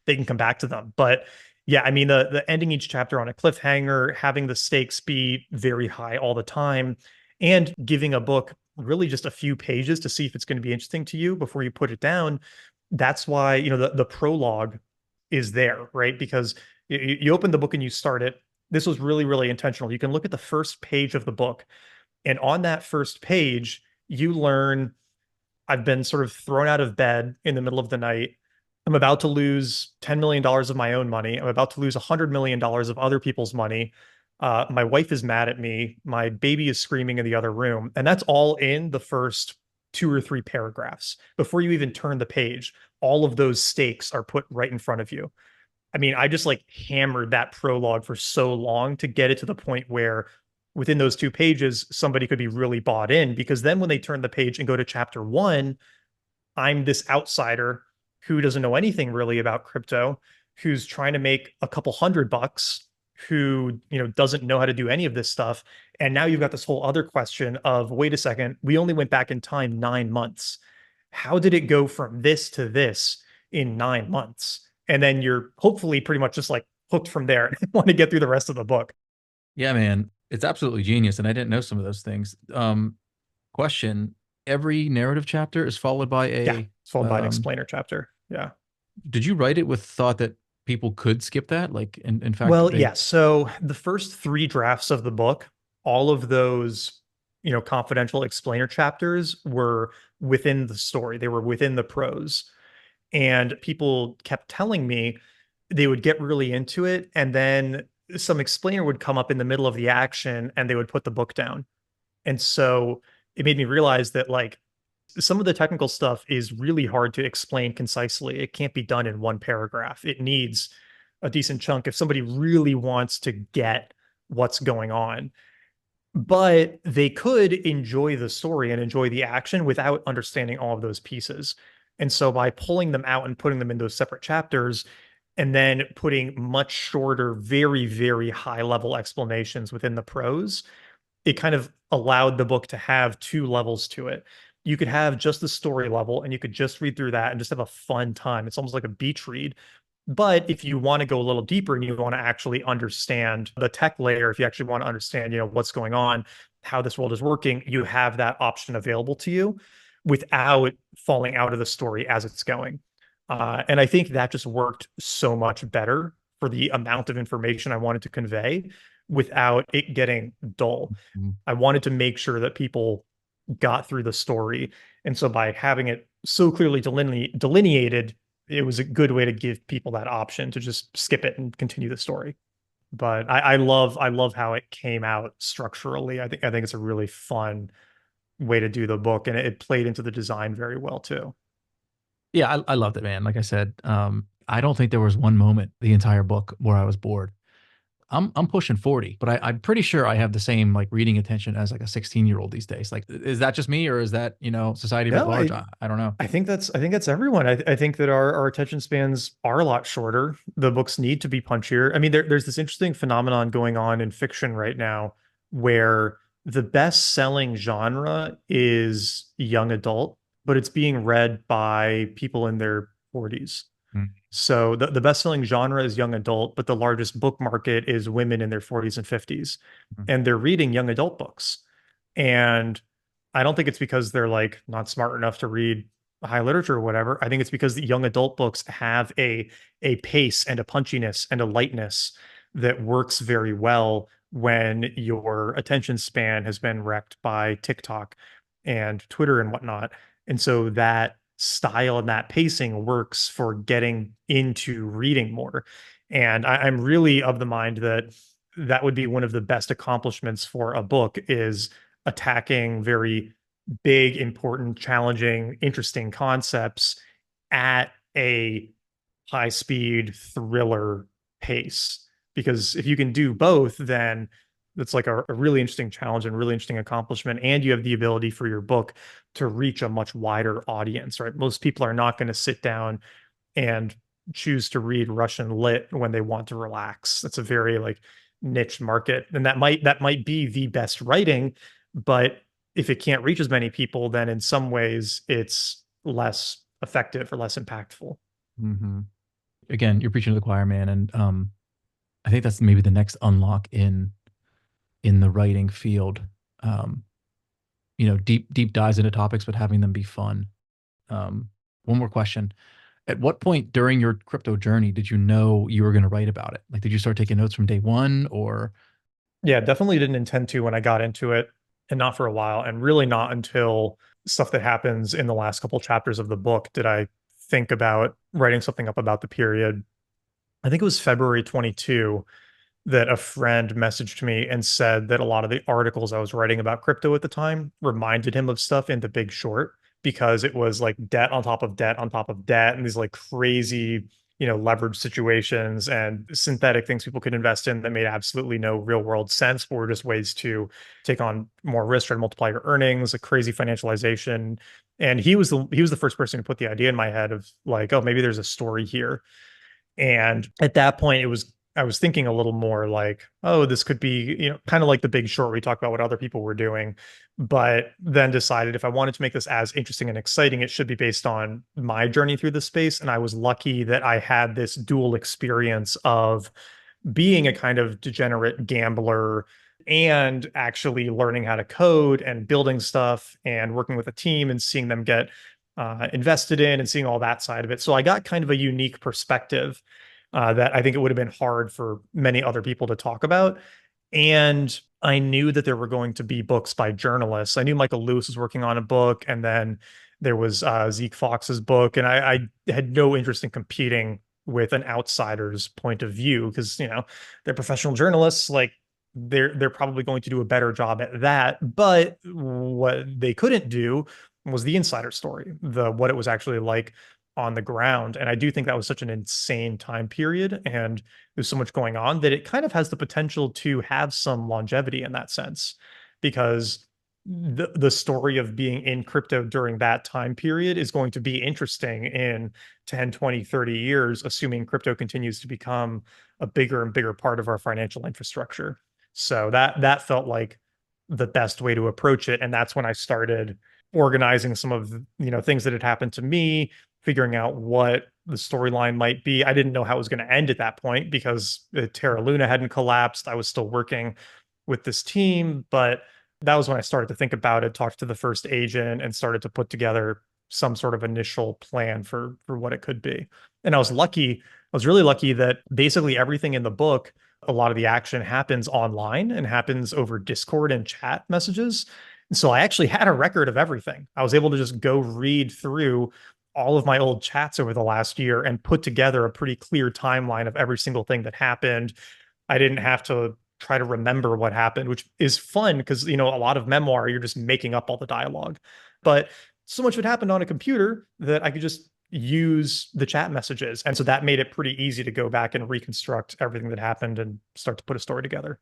Speaker 2: they can come back to them. But Yeah, I mean the ending each chapter on a cliffhanger, having the stakes be very high all the time, and giving a book really just a few pages to see if it's going to be interesting to you before you put it down. That's why, the prologue is there, right? Because you open the book and you start it. This was really, really intentional. You can look at the first page of the book, and on that first page, you learn I've been sort of thrown out of bed in the middle of the night. I'm about to lose $10 million of my own money. I'm about to lose $100 million of other people's money. My wife is mad at me. My baby is screaming in the other room. And that's all in the first two or three paragraphs. Before you even turn the page, all of those stakes are put right in front of you. I mean, I just like hammered that prologue for so long to get it to the point where within those two pages, somebody could be really bought in, because then when they turn the page and go to chapter one, I'm this outsider who doesn't know anything really about crypto, who's trying to make a couple $100, who, doesn't know how to do any of this stuff. And now you've got this whole other question of, wait a second, we only went back in time 9 months. How did it go from this to this in 9 months? And then you're hopefully pretty much just like hooked from there and want to get through the rest of the book.
Speaker 1: Yeah, man, it's absolutely genius, and I didn't know some of those things. Question: every narrative chapter is followed by
Speaker 2: Yeah,
Speaker 1: a.
Speaker 2: it's followed by an explainer chapter. Yeah.
Speaker 1: Did you write it with thought that people could skip that? Like, in fact,
Speaker 2: Well, yeah. So the first three drafts of the book, all of those, confidential explainer chapters were within the story. They were within the prose. And people kept telling me they would get really into it, and then some explainer would come up in the middle of the action and they would put the book down. And so it made me realize that like some of the technical stuff is really hard to explain concisely. It can't be done in one paragraph. It needs a decent chunk if somebody really wants to get what's going on. But they could enjoy the story and enjoy the action without understanding all of those pieces. And so by pulling them out and putting them in those separate chapters, and then putting much shorter, very, very high level explanations within the prose, it kind of allowed the book to have two levels to it. You could have just the story level and you could just read through that and just have a fun time. It's almost like a beach read. But if you want to go a little deeper and you want to actually understand the tech layer, if you actually want to understand, what's going on, how this world is working, you have that option available to you without falling out of the story as it's going. And I think that just worked so much better for the amount of information I wanted to convey without it getting dull.
Speaker 1: Mhm.
Speaker 2: I wanted to make sure that people got through the story. And so by having it so clearly delineated, it was a good way to give people that option to just skip it and continue the story. But I love how it came out structurally. I think it's a really fun way to do the book, and it played into the design very well too.
Speaker 1: Yeah, I loved it, man. Like I said, I don't think there was one moment the entire book where I was bored. I'm pushing 40, but I'm pretty sure I have the same like reading attention as like a 16-year-old these days. Like, is that just me, or is that, society writ
Speaker 2: No,
Speaker 1: large? I don't know.
Speaker 2: I think that's everyone. I think that our attention spans are a lot shorter. The books need to be punchier. I mean, there's this interesting phenomenon going on in fiction right now where the best-selling genre is young adult, but it's being read by people in their 40s.
Speaker 1: Mm,
Speaker 2: So the best-selling genre is young adult, but the largest book market is women in their 40s and 50s.
Speaker 1: mm,
Speaker 2: And they're reading young adult books. And I don't think it's because they're like not smart enough to read high literature or whatever. I think it's because the young adult books have a pace and a punchiness and a lightness that works very well when your attention span has been wrecked by TikTok and Twitter and whatnot. And so that style and that pacing works for getting into reading more. And I'm really of the mind that that would be one of the best accomplishments for a book is attacking very big, important, challenging, interesting concepts at a high speed thriller pace. Because if you can do both, then that's like a really interesting challenge and really interesting accomplishment. And you have the ability for your book to reach a much wider audience, right? Most people are not going to sit down and choose to read Russian lit when they want to relax. That's a very like niche market. And that might be the best writing, but if it can't reach as many people, then in some ways it's less effective or less impactful.
Speaker 1: mhm. Again, you're preaching to the choir, man. And I think that's maybe the next unlock in the writing field. Um, deep dives into topics, but having them be fun. One more question. At what point during your crypto journey did you know you were going to write about it? Like, did you start taking notes from day one or?
Speaker 2: Yeah, definitely didn't intend to when I got into it, and not for a while, and really not until stuff that happens in the last couple chapters of the book did I think about writing something up about the period. I think it was February 22 that a friend messaged me and said that a lot of the articles I was writing about crypto at the time reminded him of stuff in The Big Short, because it was like debt on top of debt on top of debt and these like crazy, leverage situations and synthetic things people could invest in that made absolutely no real world sense, but were just ways to take on more risk, try to multiply your earnings, a crazy financialization. And he was the first person to put the idea in my head of like, oh, maybe there's a story here. And at that point, I was thinking a little more like, oh, this could be, kind of like The Big Short. We talked about what other people were doing, but then decided if I wanted to make this as interesting and exciting, it should be based on my journey through the space. And I was lucky that I had this dual experience of being a kind of degenerate gambler and actually learning how to code and building stuff and working with a team and seeing them get invested in and seeing all that side of it. So I got kind of a unique perspective that I think it would have been hard for many other people to talk about. And I knew that there were going to be books by journalists. I knew Michael Lewis was working on a book, and then there was Zeke Fox's book. And I had no interest in competing with an outsider's point of view because, they're professional journalists. Like they're probably going to do a better job at that. But what they couldn't do was the insider story, the what it was actually like on the ground. And I do think that was such an insane time period and there's so much going on that it kind of has the potential to have some longevity in that sense, because the story of being in crypto during that time period is going to be interesting in 10, 20, 30 years, assuming crypto continues to become a bigger and bigger part of our financial infrastructure. So that felt like the best way to approach it. And that's when I started organizing some of things that had happened to me, figuring out what the storyline might be. I didn't know how it was going to end at that point because Terra Luna hadn't collapsed. I was still working with this team, but that was when I started to think about it, talked to the first agent, and started to put together some sort of initial plan for what it could be. And I was really lucky that basically everything in the book, a lot of the action happens online and happens over Discord and chat messages. And so I actually had a record of everything. I was able to just go read through all of my old chats over the last year and put together a pretty clear timeline of every single thing that happened. I didn't have to try to remember what happened, which is fun because, a lot of memoir, you're just making up all the dialogue. But so much of it happened on a computer that I could just use the chat messages. And so that made it pretty easy to go back and reconstruct everything that happened and start to put a story together.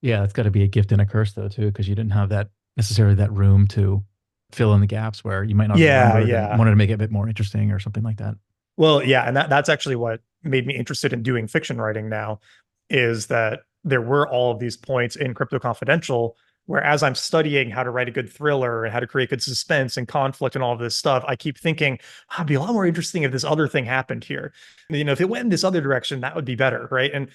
Speaker 1: Yeah, it's got to be a gift and a curse though, too, because you didn't have that necessarily that room to fill in the gaps where you might not
Speaker 2: Yeah,
Speaker 1: remember and
Speaker 2: yeah.
Speaker 1: wanted to make it a bit more interesting or something like that.
Speaker 2: Well, yeah, and that's actually what made me interested in doing fiction writing now, is that there were all of these points in Crypto Confidential where as I'm studying how to write a good thriller and how to create good suspense and conflict and all of this stuff, I keep thinking, "Ah, it'd be a lot more interesting if this other thing happened here. If it went in this other direction, that would be better, right?" And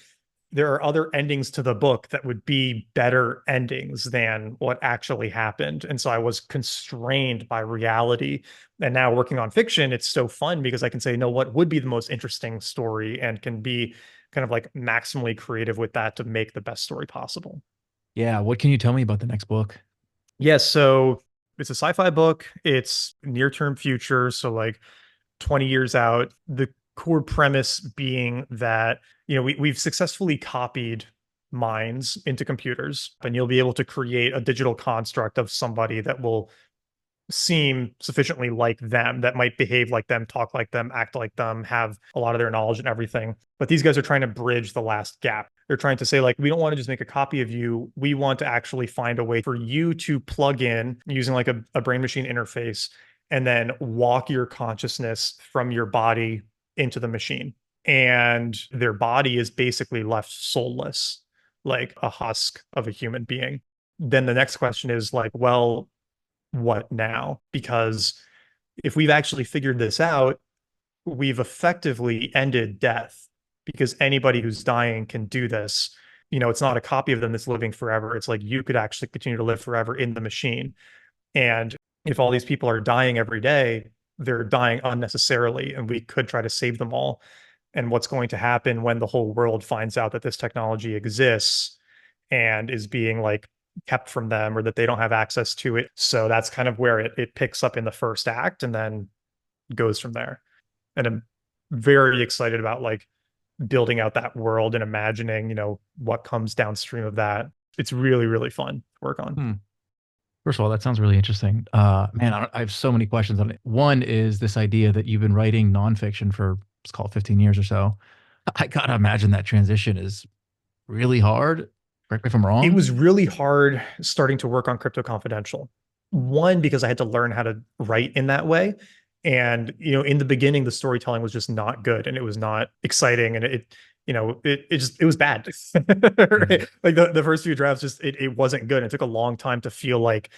Speaker 2: there are other endings to the book that would be better endings than what actually happened. And so I was constrained by reality. And now working on fiction, it's so fun because I can say, no, what would be the most interesting story, and can be kind of like maximally creative with that to make the best story possible.
Speaker 1: Yeah. What can you tell me about the next book?
Speaker 2: Yes. So it's a sci-fi book. It's near-term future. So like 20 years out. The core premise being that, we've successfully copied minds into computers, and you'll be able to create a digital construct of somebody that will seem sufficiently like them, that might behave like them, talk like them, act like them, have a lot of their knowledge and everything. But these guys are trying to bridge the last gap. They're trying to say, like, we don't want to just make a copy of you. We want to actually find a way for you to plug in using like a brain machine interface and then walk your consciousness from your body into the machine. And their body is basically left soulless, like a husk of a human being. Then the next question is like, well, what now? Because if we've actually figured this out, we've effectively ended death because anybody who's dying can do this. It's not a copy of them that's living forever. It's like you could actually continue to live forever in the machine. And if all these people are dying every day, they're dying unnecessarily, and we could try to save them all. And what's going to happen when the whole world finds out that this technology exists and is being like kept from them, or that they don't have access to it. So that's kind of where it picks up in the first act and then goes from there. And I'm very excited about like building out that world and imagining, what comes downstream of that. It's really, really fun to work on.
Speaker 1: First of all, that sounds really interesting. Man, I have so many questions on it. One is this idea that you've been writing nonfiction for, let's call it 15 years or so. I gotta imagine that transition is really hard. Correct me if I'm
Speaker 2: It
Speaker 1: wrong.
Speaker 2: was really hard starting to work on Crypto Confidential. One, because I had to learn how to write in that way. And, in the beginning, the storytelling was just not good and it was not exciting. And it was bad. Right? Like the first few drafts, it wasn't good. It took a long time to feel like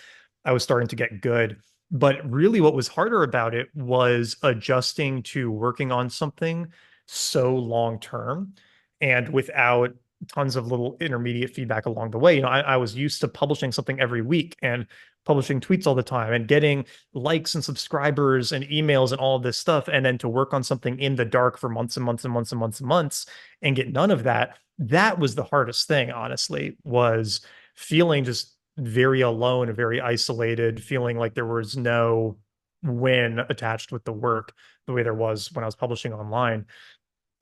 Speaker 2: I was starting to get good. But really what was harder about it was adjusting to working on something so long term and without tons of little intermediate feedback along the way. I was used to publishing something every week and publishing tweets all the time and getting likes and subscribers and emails and all of this stuff. And then to work on something in the dark for months and months and months and months and months and get none of that. That was the hardest thing, honestly, was feeling just very alone and very isolated, feeling like there was no win attached with the work the way there was when I was publishing online.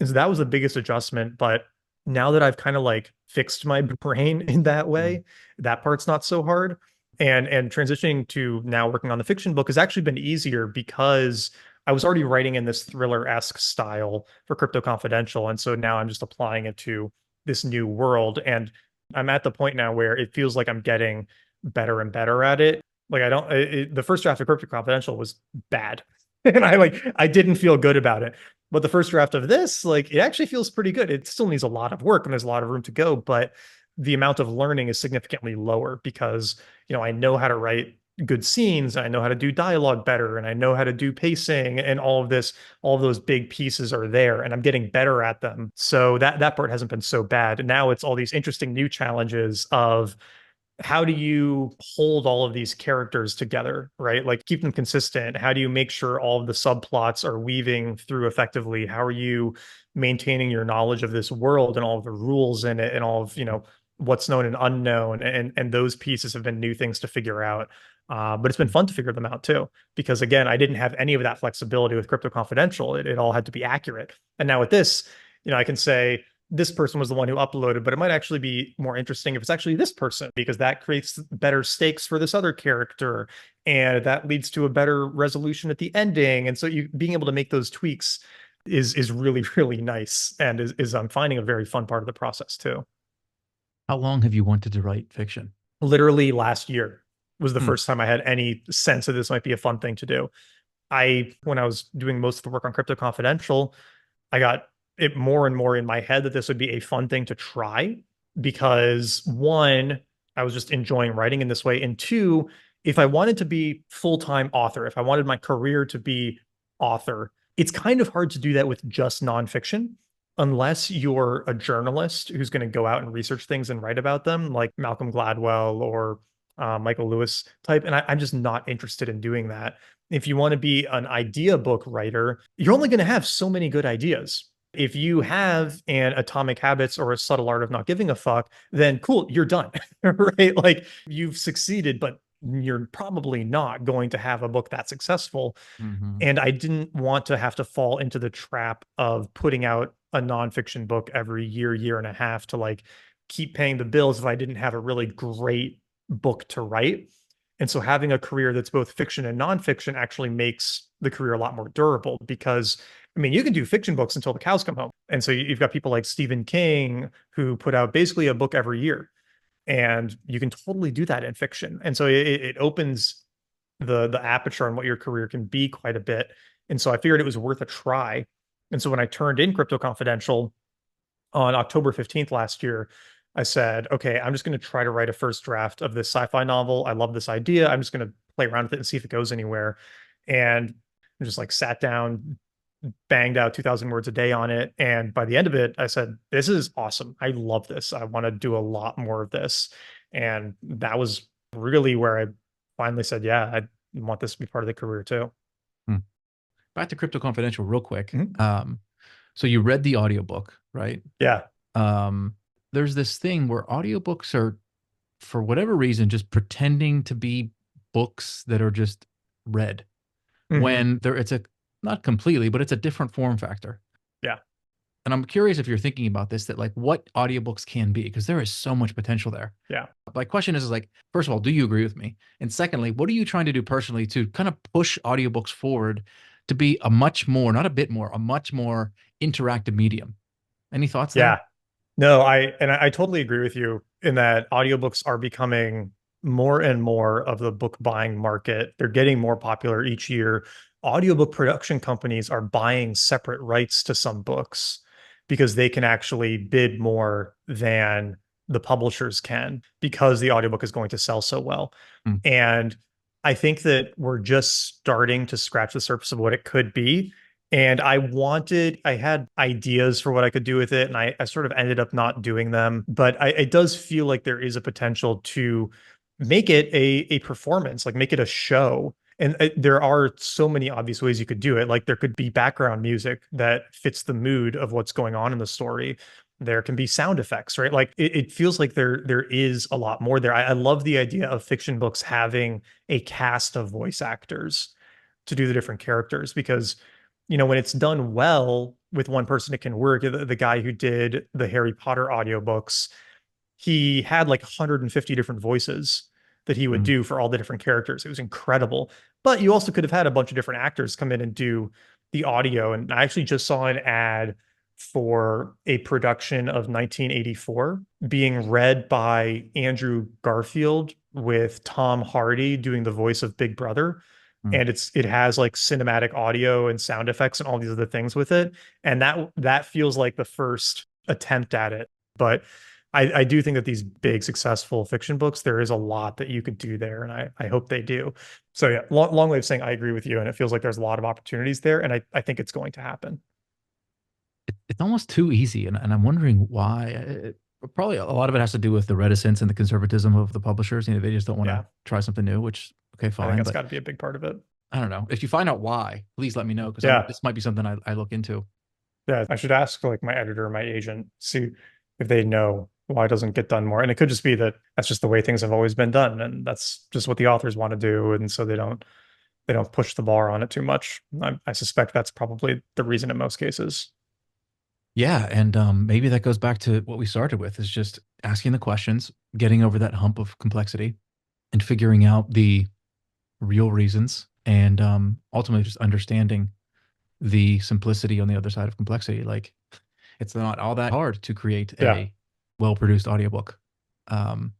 Speaker 2: And so that was the biggest adjustment. But now that I've kind of like fixed my brain in that way, that part's not so hard. And transitioning to now working on the fiction book has actually been easier because I was already writing in this thriller-esque style for Crypto Confidential. And so now I'm just applying it to this new world. And I'm at the point now where it feels like I'm getting better and better at it. Like I don't, the first draft of Crypto Confidential was bad. And I didn't feel good about it. But the first draft of this, like, it actually feels pretty good. It still needs a lot of work and there's a lot of room to go, but the amount of learning is significantly lower because, I know how to write good scenes, I know how to do dialogue better, and I know how to do pacing and all of this, all of those big pieces are there and I'm getting better at them. So that part hasn't been so bad. And now it's all these interesting new challenges of how do you hold all of these characters together, right? Like keep them consistent. How do you make sure all of the subplots are weaving through effectively? How are you maintaining your knowledge of this world and all of the rules in it and all of, what's known and unknown? And those pieces have been new things to figure out. But it's been fun to figure them out too, because again, I didn't have any of that flexibility with Crypto Confidential. It all had to be accurate. And now with this, I can say, this person was the one who uploaded, but it might actually be more interesting if it's actually this person, because that creates better stakes for this other character. And that leads to a better resolution at the ending. And so you being able to make those tweaks is really, really nice. And is I'm finding a very fun part of the process too.
Speaker 1: How long have you wanted to write fiction?
Speaker 2: Literally last year was the first time I had any sense that this might be a fun thing to do. When I was doing most of the work on Crypto Confidential, I got it more and more in my head that this would be a fun thing to try because one, I was just enjoying writing in this way. And two, if I wanted to be full-time author, if I wanted my career to be author, it's kind of hard to do that with just nonfiction unless you're a journalist who's going to go out and research things and write about them, like Malcolm Gladwell or Michael Lewis type. And I'm just not interested in doing that. If you want to be an idea book writer, you're only going to have so many good ideas. If you have an Atomic Habits or a Subtle Art of Not Giving a Fuck, then cool, you're done, right? Like you've succeeded, but you're probably not going to have a book that successful. And I didn't want to have to fall into the trap of putting out a nonfiction book every year and a half to like keep paying the bills if I didn't have a really great book to write. And so having a career that's both fiction and nonfiction actually makes the career a lot more durable because you can do fiction books until the cows come home. And so you've got people like Stephen King who put out basically a book every year. And you can totally do that in fiction. And so it opens the aperture on what your career can be quite a bit. And so I figured it was worth a try. And so when I turned in Crypto Confidential on October 15th last year, I said, okay, I'm just going to try to write a first draft of this sci-fi novel. I love this idea. I'm just going to play around with it and see if it goes anywhere. And I just like sat down, banged out 2,000 words a day on it. And by the end of it, I said, this is awesome. I love this. I want to do a lot more of this. And that was really where I finally said, yeah, I want this to be part of the career too.
Speaker 1: Back to Crypto Confidential real quick.
Speaker 2: Mm-hmm.
Speaker 1: So you read the audiobook, right?
Speaker 2: Yeah.
Speaker 1: There's this thing where audiobooks are, for whatever reason, just pretending to be books that are just read.
Speaker 2: Mm-hmm.
Speaker 1: When it's not completely, but it's a different form factor.
Speaker 2: Yeah.
Speaker 1: And I'm curious if you're thinking about this, that like what audiobooks can be, because there is so much potential there.
Speaker 2: Yeah.
Speaker 1: My question is like, first of all, do you agree with me? And secondly, what are you trying to do personally to kind of push audiobooks forward to be a much more, not a bit more, a much more interactive medium? Any thoughts there?
Speaker 2: Yeah. No, I totally agree with you in that audiobooks are becoming more and more of the book buying market. They're getting more popular each year. Audiobook production companies are buying separate rights to some books because they can actually bid more than the publishers can because the audiobook is going to sell so well. And I think that we're just starting to scratch the surface of what it could be. And I had ideas for what I could do with it, and I sort of ended up not doing them. But it does feel like there is a potential to make it a performance, like make it a show. And there are so many obvious ways you could do it. Like there could be background music that fits the mood of what's going on in the story. There can be sound effects, right? Like it feels like there is a lot more there. I love the idea of fiction books having a cast of voice actors to do the different characters because when it's done well with one person, it can work. The guy who did the Harry Potter audiobooks, he had like 150 different voices that he would do for all the different characters. It was incredible. But you also could have had a bunch of different actors come in and do the audio. And I actually just saw an ad for a production of 1984 being read by Andrew Garfield with Tom Hardy doing the voice of Big Brother. And it has like cinematic audio and sound effects and all these other things with it. And that feels like the first attempt at it. But I do think that these big successful fiction books, there is a lot that you could do there. And I hope they do. So yeah, long way of saying I agree with you. And it feels like there's a lot of opportunities there. And I think it's going to happen.
Speaker 1: It's almost too easy. And I'm wondering why. Probably a lot of it has to do with the reticence and the conservatism of the publishers. They just don't want to try something new, which, okay, fine.
Speaker 2: I think that's got to be a big part of it.
Speaker 1: I don't know. If you find out why, please let me know, because this might be something I look into.
Speaker 2: Yeah, I should ask like my editor or my agent, see if they know why it doesn't get done more. And it could just be that that's just the way things have always been done. And that's just what the authors want to do. And so they don't push the bar on it too much. I suspect that's probably the reason in most cases.
Speaker 1: Yeah. And maybe that goes back to what we started with, is just asking the questions, getting over that hump of complexity and figuring out the real reasons, and ultimately just understanding the simplicity on the other side of complexity. Like it's not all that hard to create a well-produced audiobook. On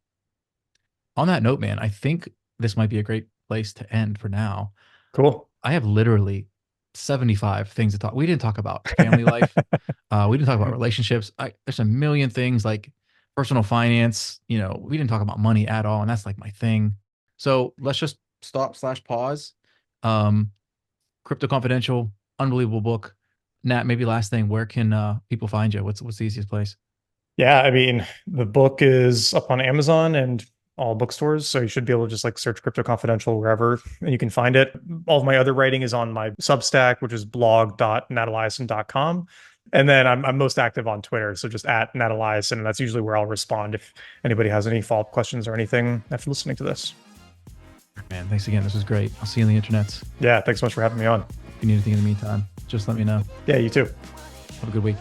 Speaker 1: that note, man, I think this might be a great place to end for now.
Speaker 2: Cool.
Speaker 1: I have literally 75 things to talk. We didn't talk about family life. We didn't talk about relationships. There's a million things like personal finance. We didn't talk about money at all. And that's like my thing. So let's just stop/pause. Crypto Confidential, unbelievable book. Nat, maybe last thing, where can people find you? What's the easiest place?
Speaker 2: Yeah, I mean, the book is up on Amazon and all bookstores, so you should be able to just like search Crypto Confidential wherever and you can find it. All of my other writing is on my Substack, which is blog.nataliason.com. And then I'm most active on Twitter, so just at Nataliason, and that's usually where I'll respond if anybody has any follow-up questions or anything after listening to this.
Speaker 1: Man, thanks again. This was great. I'll see you on the internet.
Speaker 2: Yeah, thanks so much for having me on.
Speaker 1: If you need anything in the meantime, just let me know.
Speaker 2: Yeah, you too.
Speaker 1: Have a good week.